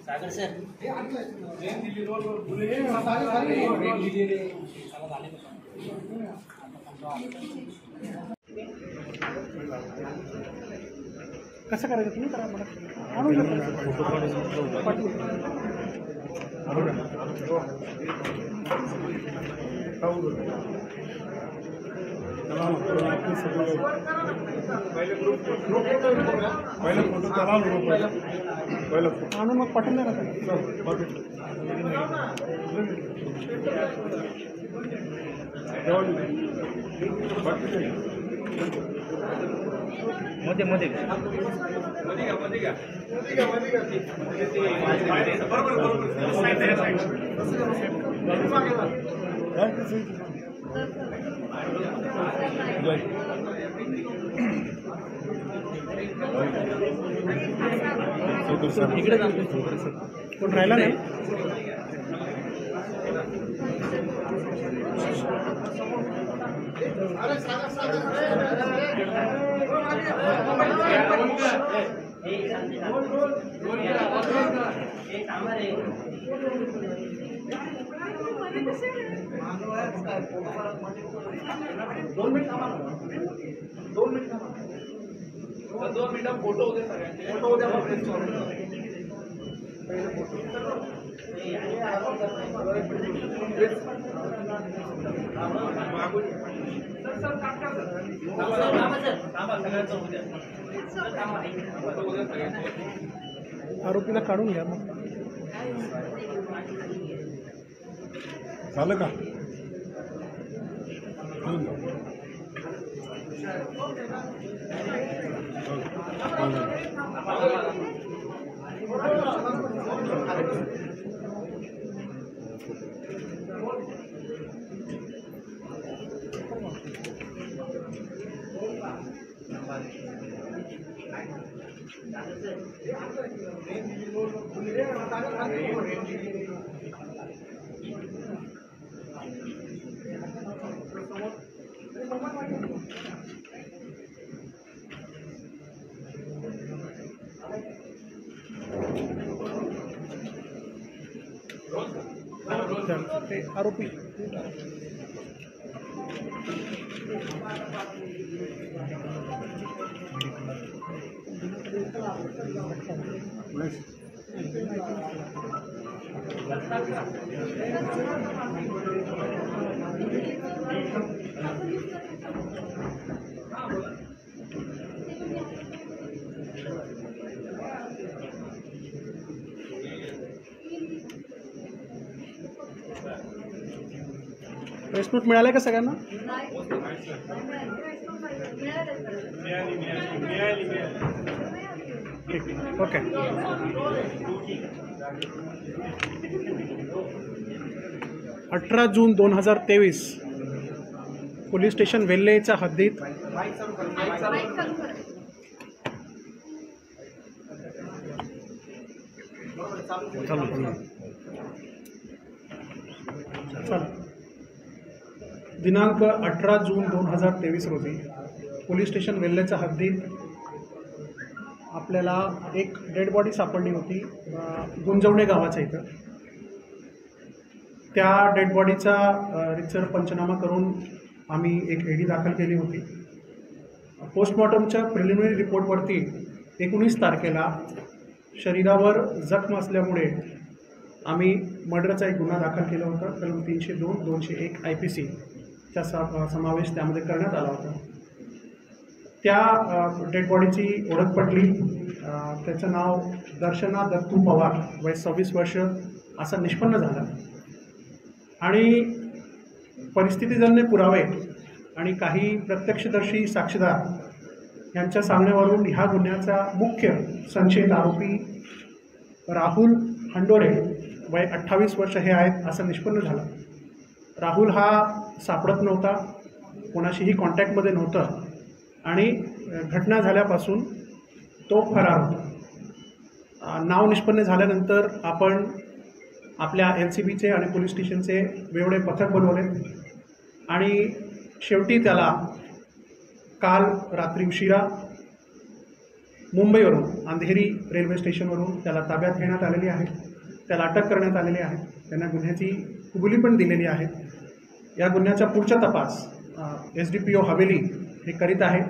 सागर sir कसं करायचं तुम्ही करा मला आणून आणून मग पाठवून द्या ना मध्ये मध्ये इकडे कोण राहिला नाही दोन मिनिटं फोटो उद्या सगळ्यांचे फोटो उद्या आरोपीला काढून घ्या मग झालं का ते आरोपी प्रेस नोट मिळाले का सगळ्यांना ठीक ओके 18 जून 2023 पोलीस स्टेशन वेल्हेच्या हद्दीत दिनांक 18 जून 2023 रोजी पोलीस स्टेशन वेल्हेच्या हद्दीत आपल्याला एक डेड बॉडी सापडली होती गुंजवणे गावाच्या इथं. त्या डेड बॉडीचा रितसर पंचनामा करून आम्ही एक एडी दाखल केली होती. पोस्टमॉर्टमच्या प्रिलिमिनरी रिपोर्टवरती 19 तारखेला शरीरावर जखम असल्यामुळे आम्ही मर्डरचा एक गुन्हा दाखल केला होता. कलम 302, 201 IPC चा समावेश त्यामध्ये करण्यात आला होता. त्या डेड बॉडीची ओळख पटली. त्याचं नाव दर्शना दत्तू पवार, वय 26 वर्ष असं निष्पन्न झालं. आणि परिस्थितीजन्य पुरावे आणि काही प्रत्यक्षदर्शी साक्षीदार यांच्या सांगण्यावरून ह्या गुन्ह्याचा मुख्य संशयित आरोपी राहुल हंडोरे, वय 28 वर्ष हे आहेत असं निष्पन्न झालं. राहुल हा सापडत नव्हता, कोणाशीही कॉन्टॅक्टमध्ये नव्हता आणि घटना झाल्यापासून तो फरार होता. नाव निष्पन्न झाल्यानंतर आपण आपल्या LCBचे आणि पोलीस स्टेशनचे वेगळे पथक बनवले आणि शेवटी त्याला काल रात्री उशिरा मुंबईवरून अंधेरी रेल्वे स्टेशनवरून त्याला ताब्यात घेण्यात आलेली आहे, त्याला अटक करण्यात आलेली आहे, त्यांना गुन्ह्याची कबुली पण दिलेली आहे. या गुन्ह्याचा पुढचा तपास SDPO हवेली हे करीत आहे.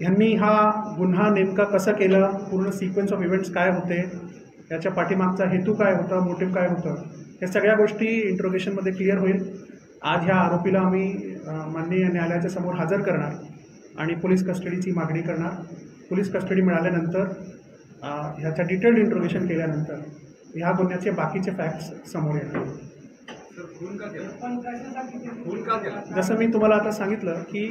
ह्यांनी हा गुन्हा नेमका कसं केलं, पूर्ण सिक्वेन्स ऑफ इव्हेंट्स काय होते, याच्या पाठीमागचा हेतू काय होता, मोटिव्ह काय होतं, या सगळ्या गोष्टी इंट्रोगेशनमध्ये क्लिअर होईल. आज ह्या आरोपीला आम्ही माननीय न्यायालयाच्या समोर हजर करणार आणि पोलीस कस्टडीची मागणी करणार. पोलीस कस्टडी मिळाल्यानंतर ह्याचं डिटेल्ड इंट्रोगेशन केल्यानंतर ह्या गुन्ह्याचे बाकीचे फॅक्ट्स समोर येणार. जसं मी तुम्हाला आता सांगितलं की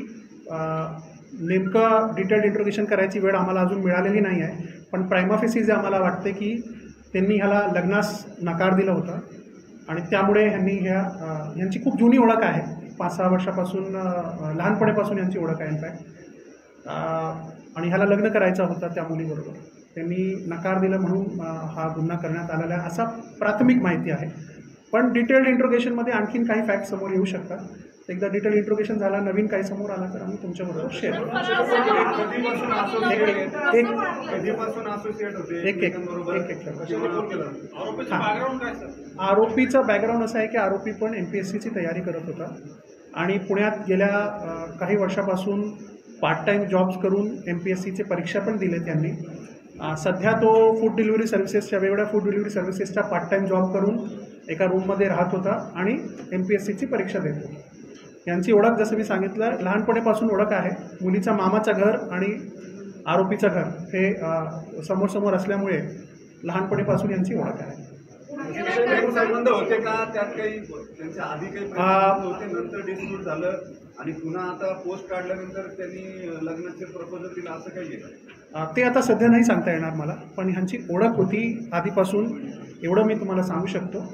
नेमकं डिटेल्ड इंट्रोगेशन करायची वेळ आम्हाला अजून मिळालेली नाही आहे, पण प्रायमा फेसी जे आम्हाला वाटते की त्यांनी ह्याला लग्नास नकार दिला होता आणि त्यामुळे ह्यांची खूप जुनी ओळख आहे. 5-6 वर्षापासून लहानपणापासून यांची ओळख आहे इनफॅक्ट. आणि ह्याला लग्न करायचं होतं त्या मुलीबरोबर. त्यांनी नकार दिला म्हणून हा गुन्हा करण्यात आलेला आहे असा प्राथमिक माहिती आहे. पण डिटेल्ड इंट्रोगेशनमध्ये आणखीन काही फॅक्ट समोर येऊ शकतात. एकदा डिटेल इंट्रोगेशन झाला, नवीन काही समोर आला तर आम्ही तुमच्याबरोबर शेअर करू. आरोपीचं बॅकग्राऊंड असं आहे की आरोपी पण MPSCची तयारी करत होता आणि पुण्यात गेल्या काही वर्षापासून पार्ट टाईम जॉब्स करून MPSCचे परीक्षा पण दिले त्यांनी. सध्या तो फूड डिलिव्हरी सर्व्हिसेसच्या वेगवेगळ्या फूड डिलिव्हरी सर्व्हिसेसच्या पार्ट टाईम जॉब करून एका रूममध्ये राहत होता आणि MPSCची परीक्षा देत होता. यांची ओळख जसं मी सांगितलं लहानपणापासून ओळख आहे. मुलीचा मामाचं घर आणि आरोपीचं घर हे समोर असल्यामुळे लहानपणीपासून यांची ओळख आहे. संबंध होते का त्यात काही त्यांच्या आधी काही होते, नंतर डिस्प्यूट झालं आणि पुन्हा आता पोस्ट काढल्यानंतर त्यांनी लग्नाचे प्रपोजल दिलं असं काही केलं? ते आता सध्या नाही सांगता येणार मला, पण ह्यांची ओळख होती आधीपासून एवढं मी तुम्हाला सांगू शकतो.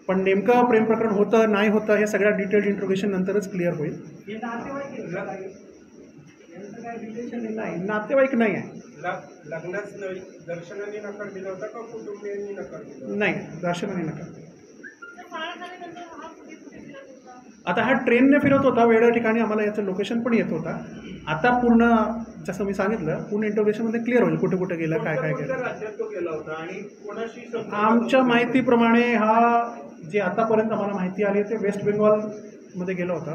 पण नेमकं प्रेम प्रकरण होतं नाही होतं हे सगळ्या डिटेल्ड इंट्रोगेशन नंतरच क्लिअर होईल. नाही, नातेवाईक नाही आहे. लग्नाच दर्शनाने नकार दिला होता का कुटुंबियांनी नकार दिला? नाही, दर्शनाने नकार. आता हा ट्रेनने फिरत होता वेगळ्या ठिकाणी, आम्हाला याचं लोकेशन पण येत होता. आता पूर्ण जसं मी सांगितलं पूर्ण इंट्रोगेशनमध्ये क्लिअर होईल कुठे कुठे गेला, काय काय केलं. राज्यात तो गेला होता आणि कोणाशी? आमच्या माहितीप्रमाणे हा जे आतापर्यंत आम्हाला माहिती आली ते वेस्ट बेंगॉलमध्ये गेला होता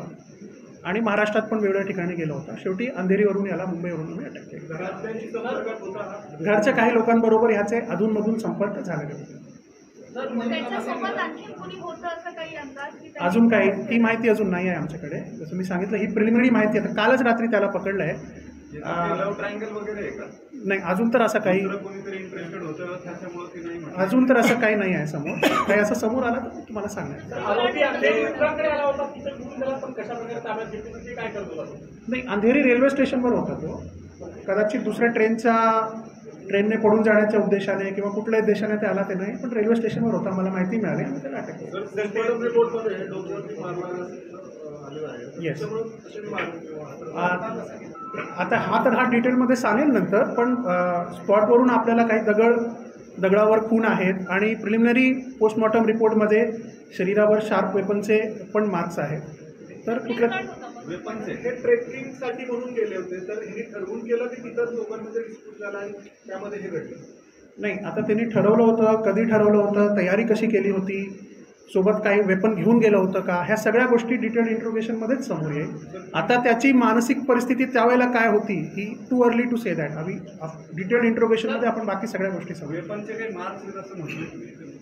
आणि महाराष्ट्रात पण वेगवेगळ्या ठिकाणी गेला होता. शेवटी अंधेरीवरून याला मुंबईवरून आम्ही अटक केली. घरच्या काही लोकांबरोबर ह्याचे अधूनमधून संपर्क झालेले होते. अजून काही ती माहिती अजून नाही आहे आमच्याकडे. जसं मी सांगितलं ही प्रिलिमिनरी माहिती आहे. कालच रात्री त्याला पकडलं आहे. नाही, अजून तर असं काही नाही आहे समोर. काही असं समोर आलं तर तुम्हाला सांगणार. नाही, अंधेरी रेल्वे स्टेशनवर होता तो. कदाचित दुसऱ्या ट्रेनने पडून जाण्याच्या उद्देशाने किंवा कुठल्याही देशाने ते आला ते नाही, पण रेल्वे स्टेशनवर होता मला माहिती मिळाली आणि त्याला अटक केली. येस. आता हा डिटेलमध्ये सांगेल नंतर, पण स्पॉटवरून आपल्याला काही दगडावर खून आहेत आणि प्रिलिमिनरी पोस्टमॉर्टम रिपोर्टमध्ये शरीरावर शार्प वेपनचे पण मार्क्स आहेत. तर कुठल्या वेपनचे हे ट्रेकिंगसाठी म्हणून गेले होते, तर हे ठरवून केलं की तिथं लोकांमध्ये डिस्प्यूट झाला आणि त्यामध्ये हे घडलं? नाही, आता त्यांनी ठरवलं होतं, कधी ठरवलं होतं, तयारी कशी केली होती, सोबत काही वेपन घेऊन गेलं होतं का, ह्या सगळ्या गोष्टी डिटेल्ड इंट्रोगेशनमध्येच समोर येईल. आता त्याची मानसिक परिस्थिती त्यावेळेला काय होती ही too early to say that. आम्ही डिटेल्ड इंट्रोगेशनमध्ये आपण बाकी सगळ्या गोष्टी समोर. वेपनचे काही मार्क्स असं म्हटलं,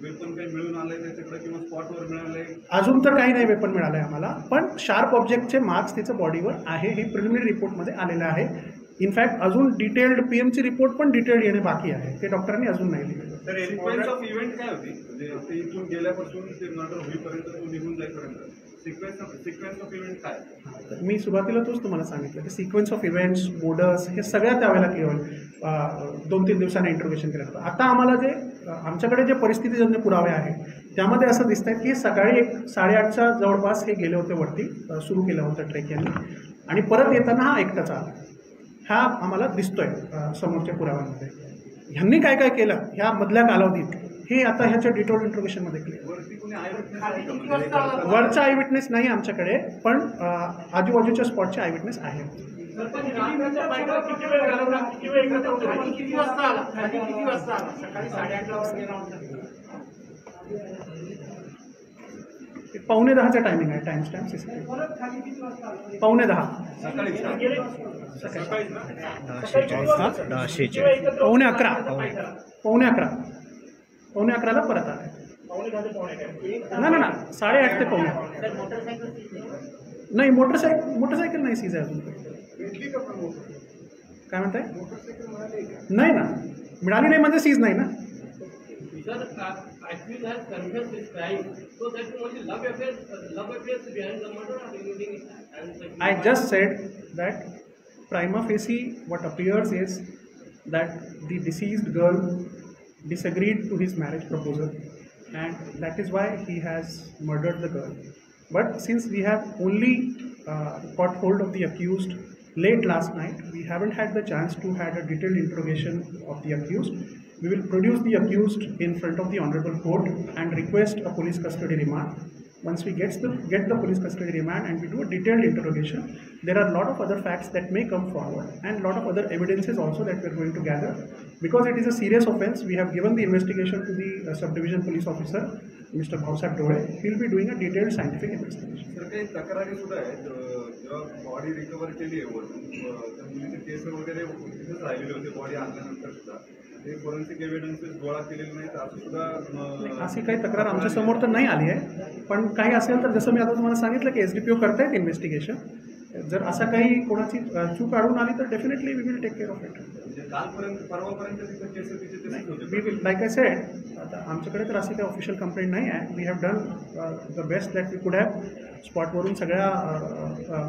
वेपन काही मिळून आलंय त्याच्याकडे किंवा स्पॉटवर मिळालंय? अजून तर काही नाही वेपन मिळालं आहे आम्हाला, पण शार्प ऑब्जेक्टचे मार्क्स तिचं बॉडीवर आहे हे प्रिलिमिनरी रिपोर्टमध्ये आलेलं आहे. इनफॅक्ट अजून डिटेल्ड PMची रिपोर्ट पण डिटेल्ड येणे बाकी आहे, ते डॉक्टरांनी अजून नाही लिहिलं. तर सिक्वेन्स ऑफ इव्हेंट काय होती, म्हणजे इथून गेल्यापासून ते मर्डर होईपर्यंत तो निघून जाईपर्यंत सिक्वेन्स ऑफ इव्हेंट काय? मी सुरुवातीला तोच तुम्हाला सांगितलं की सिक्वेन्स ऑफ इव्हेंट्स, मोडर्स हे सगळ्या त्यावेळेला क्लिअर होईल. 2-3 दिवसांनी इंट्रोगेशन केलं होतं. आता आम्हाला जे आमच्याकडे जे परिस्थितीजन्य पुरावे आहेत त्यामध्ये असं दिसत आहे की सकाळी 8:30च्या जवळपास हे गेले होते वरती, सुरू केलं होतं ट्रेक यांनी, आणि परत येताना हा एकटाचा आला. हा आम्हाला दिसतोय समोरच्या पुराव्यांमध्ये. ह्यांनी काय काय केलं ह्या मधल्या कालावधीत हे आता ह्याच्या डिटेल्ड इंट्रोगेशनमध्ये क्लिअर. वरचा आय विटनेस नाही आमच्याकडे, पण आजूबाजूच्या स्पॉटचे आय विटनेस आहेत. पावणे 10चा टायमिंग आहे. टाइम स्टॅम्प पावणे 10 सकाळी पावणे 11 पावणे 11ला परत आले. ना 8:30 ते पावणे. नाही मोटरसायकल नाही सीज आहे अजून. काय म्हणताय? नाही ना, मिळाली नाही म्हणजे सीज नाही ना. I just said that prima facie what appears is that the deceased girl disagreed to his marriage proposal, and that is why he has murdered the girl. But since we have only got hold of the accused late last night, we haven't had the chance to have a detailed interrogation of the accused. We will produce the accused in front of the honorable court and request a police custody remand. Once we get the police custody remand and we do a detailed interrogation, there are a lot of other facts that may come forward and a lot of other evidences also that we are going to gather. Because it is a serious offence, we have given the investigation to the subdivision police officer, Mr. Bhausab Dole. He will be doing a detailed scientific investigation. Sir काही तक्रारी सुद्धा आहेत. जेव्हा body recover केली आहे वरून तर मुलीचे केस वगैरे तिथेच राहिलेले होते बॉडी आणल्यानंतर सुद्धा ते फॉरेन्सिक एव्हिडन्सेस गोळा केलेले नाहीत असं सुद्धा. अशी काही तक्रार आमच्या समोर तर नाही आली आहे, पण काही असेल तर जसं मी आता तुम्हाला सांगितलं की SDPO करतायत इन्व्हेस्टिगेशन. जर असा काही कोणाची चूक आढळून आली तर definitely we will take care of it. म्हणजे कालपर्यंत परवापर्यंत तिथं केस तिथे तसेच होते. We will like I said, आता आमच्याकडे तर अशी काही ऑफिशियल कंप्लेंट नाही आहे. We have done the best that we could have. स्पॉटवरून सगळ्या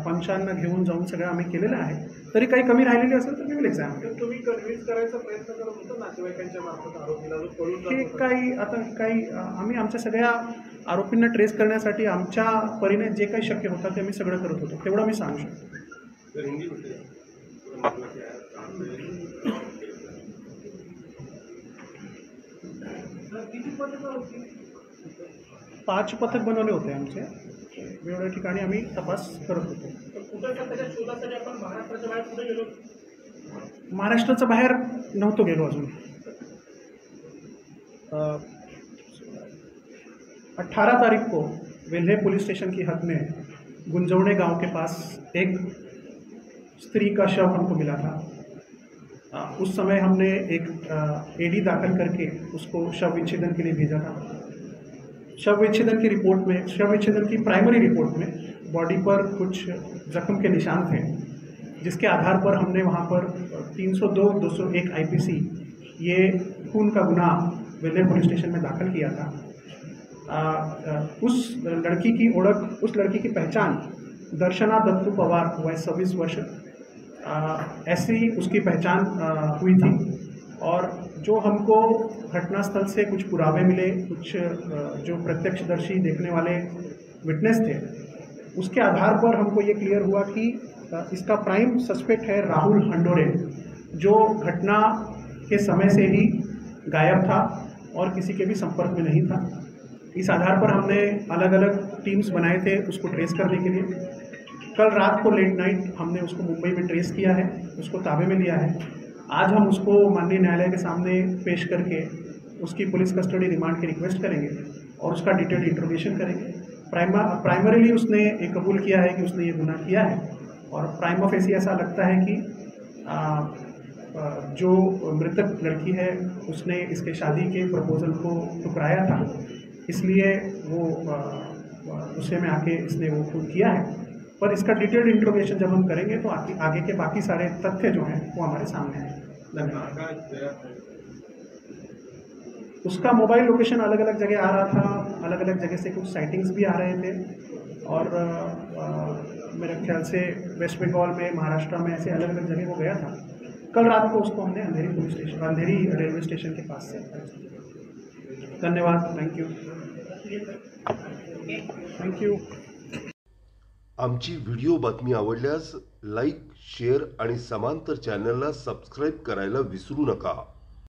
पंचांना घेऊन जाऊन सगळं आम्ही केलेलं आहे. तरी काही कमी राहिलेली असेल तर वी विल एक्झामिन. तुम्ही कन्व्हिन्स करायचा प्रयत्न करत होता नातेवाईकांच्या मार्फत आरोपीला जो पळून हे काही आता काही आम्ही आमच्या सगळ्या आरोपींना ट्रेस करण्यासाठी आमच्या परीने जे काही शक्य होतं ते आम्ही सगळं करत होतो. तेवढं मी सांगू शकतो. 5 पथक बनवले होते आमचे. वेगवेगळ्या ठिकाणी आम्ही तपास करत होतो. महाराष्ट्राच्या बाहेर नव्हतो गेलो अजून. 18 तारीख को वेल्हे पुलिस स्टेशन की हद में गुंजौने गांव के पास एक स्त्री का शव हमको मिला था. उस समय हमने एक AD दाखिल करके उसको शव विच्छेदन के लिए भेजा था. शव विच्छेदन की प्राइमरी रिपोर्ट में बॉडी पर कुछ जख्म के निशान थे, जिसके आधार पर हमने वहाँ पर 302, 201 IPC ये खून का गुनाह वेल्हे पुलिस स्टेशन में दाखिल किया था. उस लड़की की पहचान दर्शना दत्तू पवार वय 26 वर्ष ऐसी उसकी पहचान हुई थी. और जो हमको घटनास्थल से कुछ पुरावे मिले, कुछ जो प्रत्यक्षदर्शी देखने वाले विटनेस थे, उसके आधार पर हमको ये क्लियर हुआ कि इसका प्राइम सस्पेक्ट है राहुल हंडोरे, जो घटना के समय से ही गायब था और किसी के भी संपर्क में नहीं था. इस आधार पर हमने अलग अलग टीम्स बनाए थे उसको ट्रेस करने के लिए. कल रात को लेट नाइट हमने उसको मुंबई में ट्रेस किया है, उसको ताबे में लिया है. आज हम उसको माननीय न्यायालय के सामने पेश करके उसकी पुलिस कस्टडी रिमांड की रिक्वेस्ट करेंगे और उसका डिटेल्ड इंट्रोगेशन करेंगे. प्राइमरीली उसने ये कबूल किया है कि उसने ये गुनाह किया है. और प्राइमा फेसी ऐसा लगता है कि जो मृतक लड़की है उसने इसके शादी के प्रपोजल को ठुकराया था, इसलिए वो गुस्से में आके इसने वो खून किया है. पर इसका डिटेल्ड इंट्रोगेशन जब हम करेंगे तो आगे के बाकी सारे तथ्य जो हैं वो हमारे सामने हैं. धन्यवाद. उसका मोबाइल लोकेशन अलग अलग जगह आ रहा था, अलग अलग जगह से कुछ साइटिंग्स भी आ रहे थे. और मेरे ख्याल से वेस्ट बंगाल में, महाराष्ट्र में, ऐसे अलग अलग जगह वो गया था. कल रात को उसको हमने अंधेरी रेलवे स्टेशन के पास से. धन्यवाद. Thank you. आमची व्हिडिओ बातमी आवडल्यास लाईक, शेअर आणि समांतर चॅनलला सबस्क्राईब करायला विसरू नका.